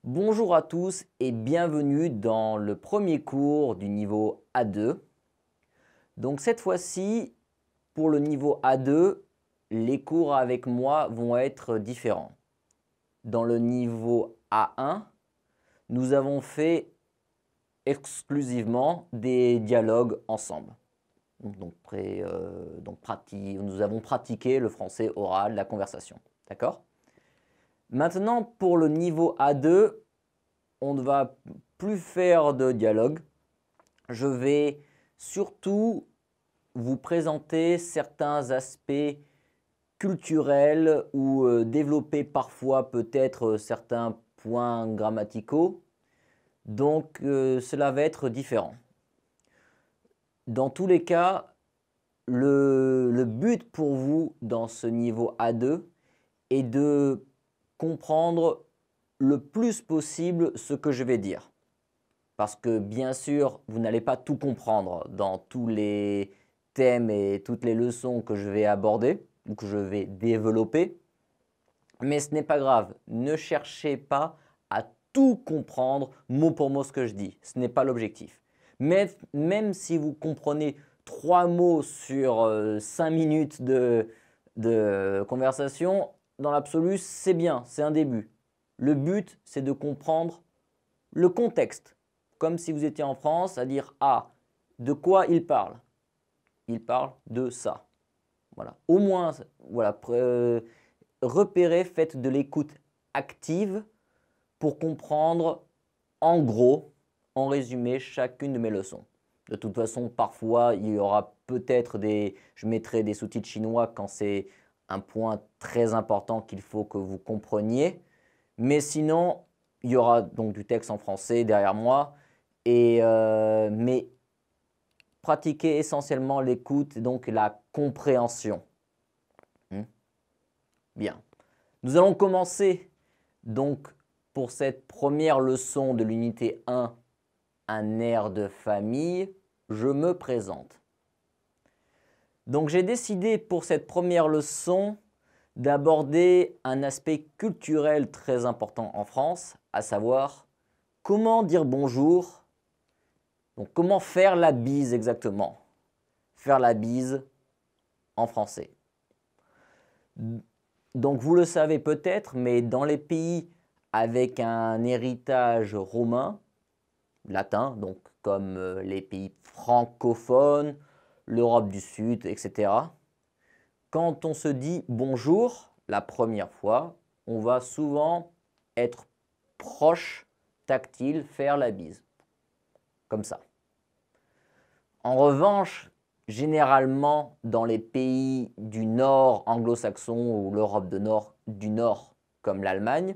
Bonjour à tous et bienvenue dans le premier cours du niveau A2. Donc cette fois-ci, pour le niveau A2, les cours avec moi vont être différents. Dans le niveau A1, nous avons fait exclusivement des dialogues ensemble. Nous avons pratiqué le français oral, la conversation. D'accord? Maintenant, pour le niveau A2, on ne va plus faire de dialogue. Je vais surtout vous présenter certains aspects culturels ou développer parfois peut-être certains points grammaticaux. Donc cela va être différent. Dans tous les cas, le but pour vous dans ce niveau A2 est de comprendre le plus possible ce que je vais dire. Parce que bien sûr, vous n'allez pas tout comprendre dans tous les thèmes et toutes les leçons que je vais aborder ou que je vais développer. Mais ce n'est pas grave. Ne cherchez pas à tout comprendre mot pour mot ce que je dis. Ce n'est pas l'objectif. Mais même si vous comprenez 3 mots sur 5 minutes de conversation, dans l'absolu, c'est bien, c'est un début. Le but, c'est de comprendre le contexte. Comme si vous étiez en France, à dire « Ah, de quoi il parle ?» Il parle de ça. Voilà. Au moins, voilà, repérez, faites de l'écoute active pour comprendre en gros, en résumé, chacune de mes leçons. De toute façon, parfois, il y aura peut-être je mettrai des sous-titres chinois quand c'est un point très important qu'il faut que vous compreniez. Mais sinon, il y aura donc du texte en français derrière moi. Mais pratiquez essentiellement l'écoute et donc la compréhension. Bien. Nous allons commencer donc pour cette première leçon de l'unité 1, un air de famille. Je me présente. Donc j'ai décidé pour cette première leçon d'aborder un aspect culturel très important en France, à savoir comment dire bonjour. Donc comment faire la bise exactement? Faire la bise en français. Donc vous le savez peut-être, mais dans les pays avec un héritage romain, latin, donc comme les pays francophones, l'Europe du Sud, etc., quand on se dit bonjour la première fois, on va souvent être proche, tactile, faire la bise, comme ça. En revanche, généralement, dans les pays du Nord anglo-saxon ou l'Europe du Nord, comme l'Allemagne,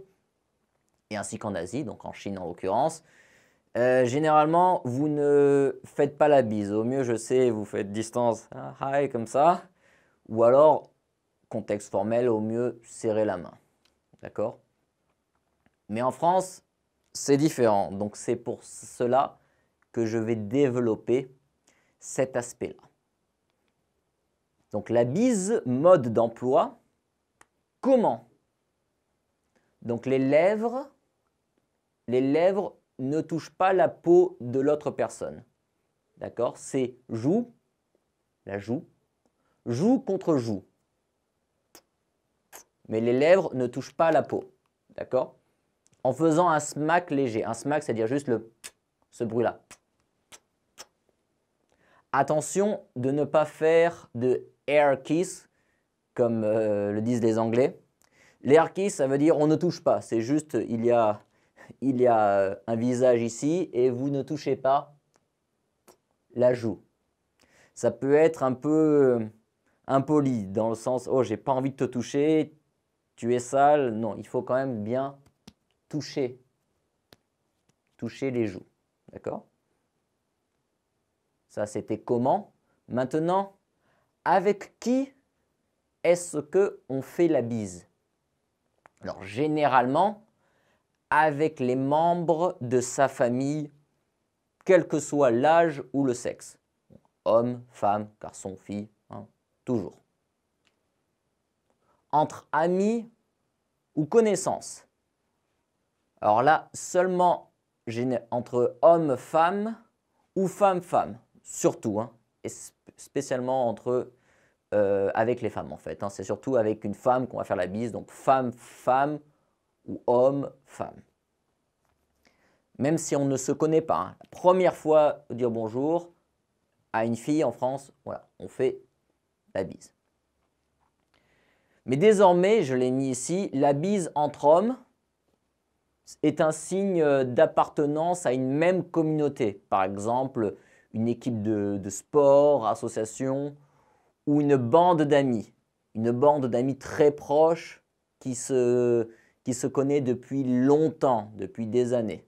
et ainsi qu'en Asie, donc en Chine en l'occurrence, généralement, vous ne faites pas la bise. Au mieux, je sais, vous faites distance, hi, comme ça, ou alors, contexte formel, au mieux, serrez la main. D'accord? Mais en France, c'est différent. Donc, c'est pour cela que je vais développer cet aspect-là. Donc la bise, mode d'emploi, comment? Donc les lèvres ne touchent pas la peau de l'autre personne. D'accord? C'est joue, la joue, joue contre joue. Mais les lèvres ne touchent pas la peau. D'accord? En faisant un smack léger. Un smack, c'est-à-dire juste ce bruit-là. Attention de ne pas faire de air kiss, comme le disent les Anglais. L'air kiss, ça veut dire on ne touche pas. C'est juste, il y a un visage ici et vous ne touchez pas la joue. Ça peut être un peu impoli, dans le sens, oh, j'ai pas envie de te toucher, tu es sale. Non, il faut quand même bien toucher les joues. D'accord? Ça, c'était comment. Maintenant, avec qui est-ce qu'on fait la bise? Alors, généralement, avec les membres de sa famille, quel que soit l'âge ou le sexe. Homme, femme, garçon, fille, toujours. Entre amis ou connaissances. Alors là, seulement entre homme-femme ou femme-femme, surtout, hein, et spécialement avec les femmes en fait. Hein. C'est surtout avec une femme qu'on va faire la bise, donc femme-femme ou homme-femme. Même si on ne se connaît pas, hein. La première fois dire bonjour à une fille en France, voilà, on fait la bise. Mais désormais, je l'ai mis ici, la bise entre hommes est un signe d'appartenance à une même communauté. Par exemple, une équipe de sport, association ou une bande d'amis. Une bande d'amis très proches qui se connaît depuis longtemps, depuis des années.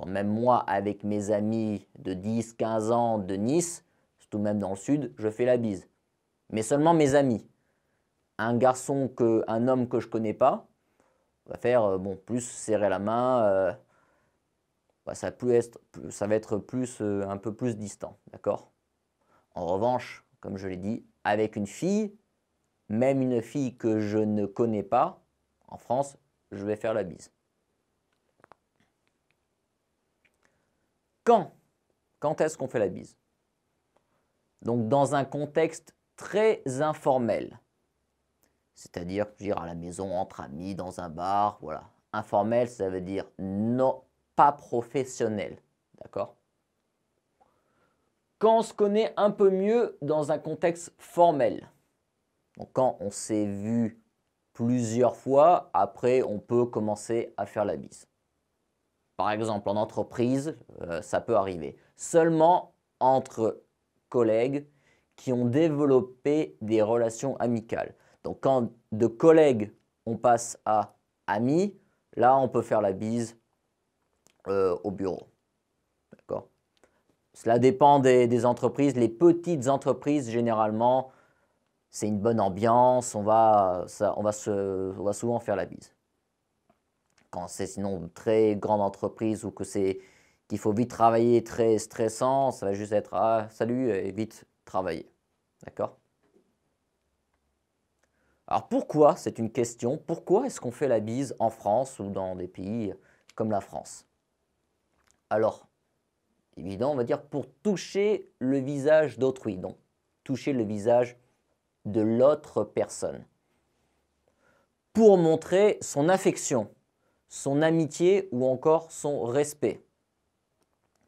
Même moi, avec mes amis de 10, 15 ans de Nice, surtout même dans le sud, je fais la bise. Mais seulement mes amis. Un homme que je ne connais pas, va faire plus serrer la main, ça va être un peu plus distant, d'accord? En revanche, comme je l'ai dit, avec une fille, même une fille que je ne connais pas, en France, je vais faire la bise. Quand est-ce qu'on fait la bise? Donc dans un contexte très informel. C'est-à-dire, à la maison, entre amis, dans un bar, voilà. Informel, ça veut dire non, pas professionnel, d'accord? Quand on se connaît un peu mieux dans un contexte formel. Donc quand on s'est vu plusieurs fois, après on peut commencer à faire la bise. Par exemple, en entreprise, ça peut arriver. Seulement entre collègues qui ont développé des relations amicales. Donc quand de collègues, on passe à amis, là, on peut faire la bise au bureau. D'accord? Cela dépend des entreprises. Les petites entreprises, généralement, c'est une bonne ambiance. On va souvent faire la bise. Quand c'est sinon une très grande entreprise ou qu'il faut vite travailler, très stressant, ça va juste être « Ah, salut » et vite travailler. D'accord? Alors pourquoi, c'est une question, pourquoi est-ce qu'on fait la bise en France ou dans des pays comme la France? Alors, évidemment, on va dire pour toucher le visage d'autrui, donc toucher le visage de l'autre personne. Pour montrer son affection, son amitié ou encore son respect.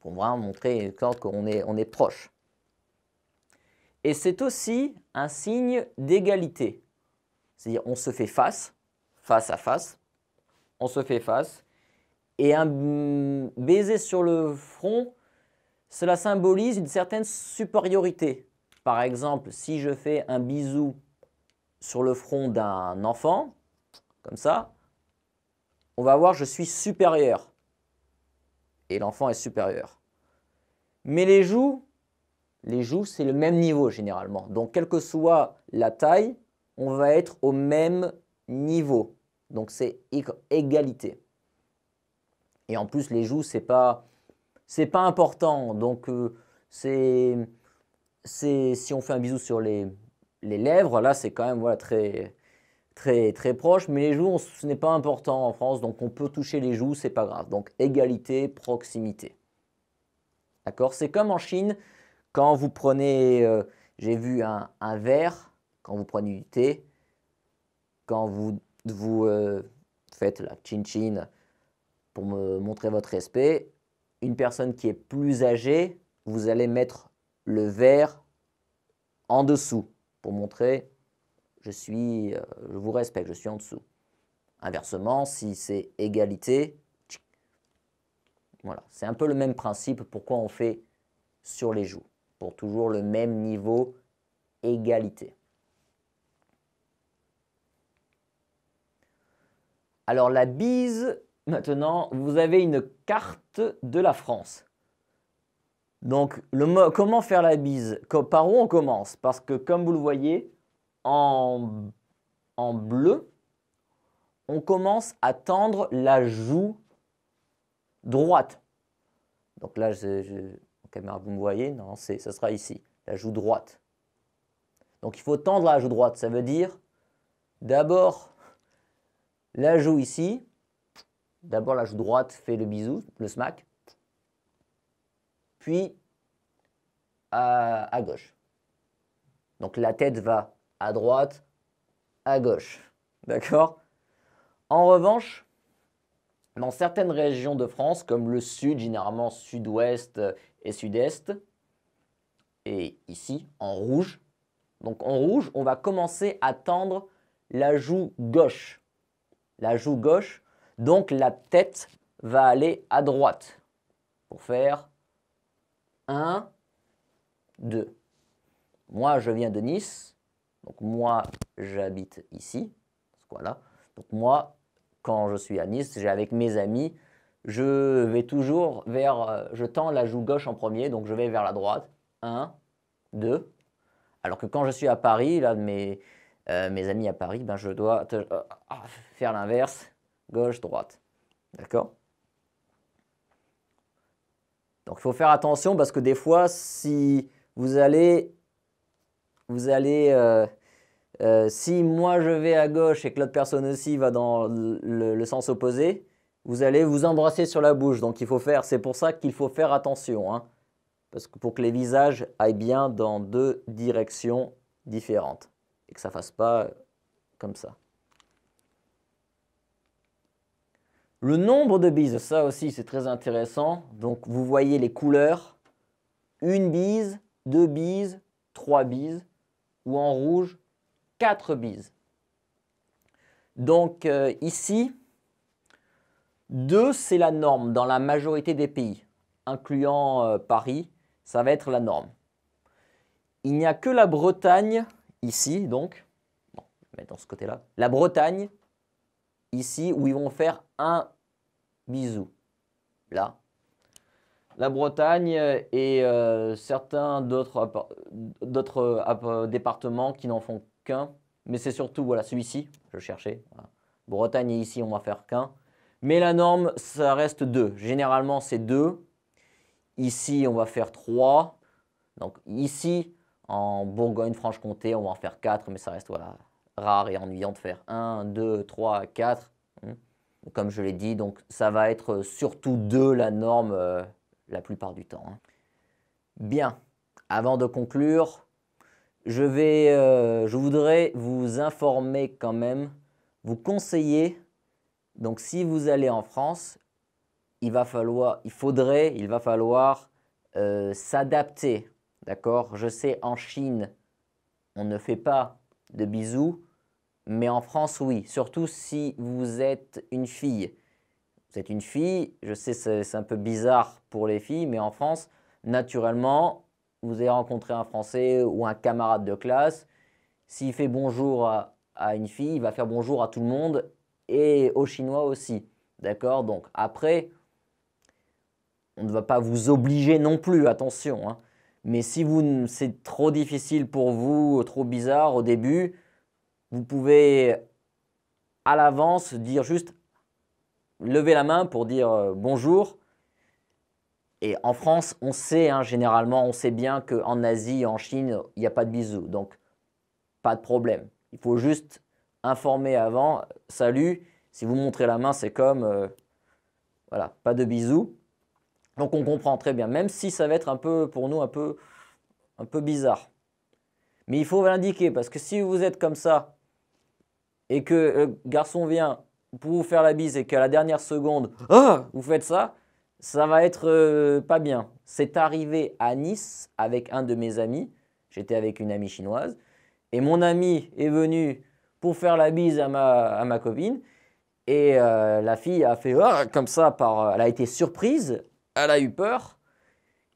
Pour vraiment montrer qu'on est proche. Et c'est aussi un signe d'égalité. C'est-à-dire on se fait face à face, on se fait face, et un baiser sur le front, cela symbolise une certaine supériorité. Par exemple, si je fais un bisou sur le front d'un enfant, comme ça, on va voir je suis supérieur. Et l'enfant est supérieur. Mais les joues, c'est le même niveau généralement. Donc, quelle que soit la taille, on va être au même niveau. Donc, c'est égalité. Et en plus, les joues, c'est pas important. Donc, si on fait un bisou sur les lèvres, là, c'est quand même voilà, très, très, très proche. Mais les joues, ce n'est pas important en France. Donc, on peut toucher les joues, c'est pas grave. Donc, égalité, proximité. D'accord? C'est comme en Chine, quand vous prenez, j'ai vu un verre, quand vous prenez du thé, quand vous faites la chin-chin pour me montrer votre respect, une personne qui est plus âgée, vous allez mettre le verre en dessous pour montrer je vous respecte, je suis en dessous. Inversement, si c'est égalité, voilà, c'est un peu le même principe. Pourquoi on fait sur les joues? Pour toujours le même niveau égalité. Alors la bise, maintenant, vous avez une carte de la France. Donc, comment faire la bise? Par où on commence? Parce que comme vous le voyez, en bleu, on commence à tendre la joue droite. Donc là, en caméra, vous me voyez? Non, ça sera ici, la joue droite. Donc il faut tendre la joue droite. Ça veut dire d'abord la joue ici, D'abord, la joue droite fait le bisou, le smack. Puis, à gauche. Donc, la tête va à droite, à gauche. D'accord? En revanche, dans certaines régions de France, comme le sud, généralement sud-ouest et sud-est, et ici, en rouge. Donc, en rouge, on va commencer à tendre la joue gauche. La joue gauche, donc la tête va aller à droite pour faire 1, 2. Moi, je viens de Nice, donc moi, j'habite ici. Voilà. Donc moi, quand je suis à Nice, j'ai avec mes amis, je vais toujours je tends la joue gauche en premier, donc je vais vers la droite. 1, 2. Alors que quand je suis à Paris, là, mes amis à Paris, ben, je dois faire l'inverse, gauche, droite. D'accord? Donc il faut faire attention parce que des fois, si vous allez si moi je vais à gauche et que l'autre personne aussi va dans le sens opposé, vous allez vous embrasser sur la bouche. Donc c'est pour ça qu'il faut faire attention, hein, parce que pour que les visages aillent bien dans 2 directions différentes et que ça ne fasse pas comme ça. Le nombre de bises, ça aussi c'est très intéressant. Donc vous voyez les couleurs, 1 bise, 2 bises, 3 bises, ou en rouge, 4 bises. Donc ici, 2 c'est la norme dans la majorité des pays, incluant Paris, ça va être la norme. Il n'y a que la Bretagne, ici donc, bon, je vais mettre dans ce côté-là, la Bretagne, ici, où ils vont faire 1 bisou, là. La Bretagne et certains d'autres départements qui n'en font qu'un, mais c'est surtout, voilà, celui-ci, je cherchais, voilà. Bretagne et ici, on va faire qu'un. Mais la norme, ça reste 2. Généralement, c'est 2. Ici, on va faire 3. Donc ici, en Bourgogne-Franche-Comté, on va en faire 4, mais ça reste voilà, rare et ennuyant de faire 1, 2, 3, 4. Comme je l'ai dit, donc ça va être surtout 2 la norme la plupart du temps. Bien, avant de conclure, je voudrais vous informer quand même, vous conseiller, donc si vous allez en France, il va falloir s'adapter, d'accord? Je sais, en Chine, on ne fait pas de bisous, mais en France, oui, surtout si vous êtes une fille. Vous êtes une fille, je sais c'est un peu bizarre pour les filles, mais en France, naturellement, vous allez rencontrer un Français ou un camarade de classe. S'il fait bonjour à une fille, il va faire bonjour à tout le monde et aux Chinois aussi. D'accord? Donc après, on ne va pas vous obliger non plus, attention, hein. Mais si c'est trop difficile pour vous, trop bizarre au début, vous pouvez à l'avance dire juste lever la main pour dire bonjour. Et en France, on sait, hein, généralement, on sait bien qu'en Asie, en Chine, il n'y a pas de bisous. Donc, pas de problème. Il faut juste informer avant. Salut, si vous montrez la main, c'est comme, voilà, pas de bisous. Donc, on comprend très bien, même si ça va être un peu, pour nous, un peu bizarre. Mais il faut l'indiquer, parce que si vous êtes comme ça, et que le garçon vient pour vous faire la bise et qu'à la dernière seconde, vous faites ça, ça va être pas bien. C'est arrivé à Nice avec un de mes amis. J'étais avec une amie chinoise. Et mon ami est venu pour faire la bise à ma copine. Et la fille a fait comme ça, elle a été surprise, elle a eu peur.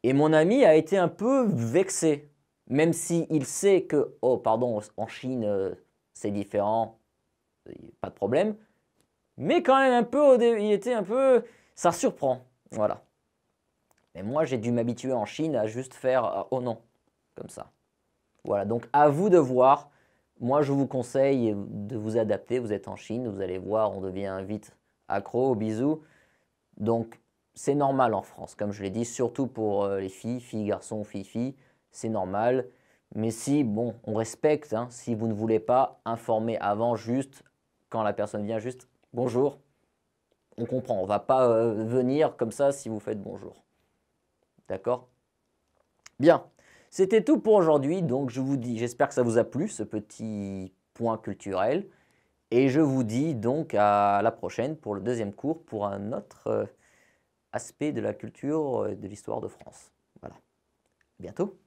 Et mon ami a été un peu vexé. Même s'il sait que, oh pardon, en Chine, c'est différent, pas de problème. Mais quand même un peu, il était un peu, ça surprend, voilà. Et moi, j'ai dû m'habituer en Chine à juste faire oh non, comme ça. Voilà, donc à vous de voir. Moi, je vous conseille de vous adapter. Vous êtes en Chine, vous allez voir, on devient vite accro aux bisous. Donc, c'est normal en France, comme je l'ai dit, surtout pour les filles, garçons, filles, c'est normal. Mais si, bon, on respecte, hein, si vous ne voulez pas, informer avant, juste, quand la personne vient, juste bonjour, on comprend. On ne va pas venir comme ça si vous faites bonjour. D'accord? Bien, c'était tout pour aujourd'hui. Donc je vous dis, j'espère que ça vous a plu, ce petit point culturel. Et je vous dis donc à la prochaine pour le deuxième cours, pour un autre aspect de la culture et de l'histoire de France. Voilà. À bientôt.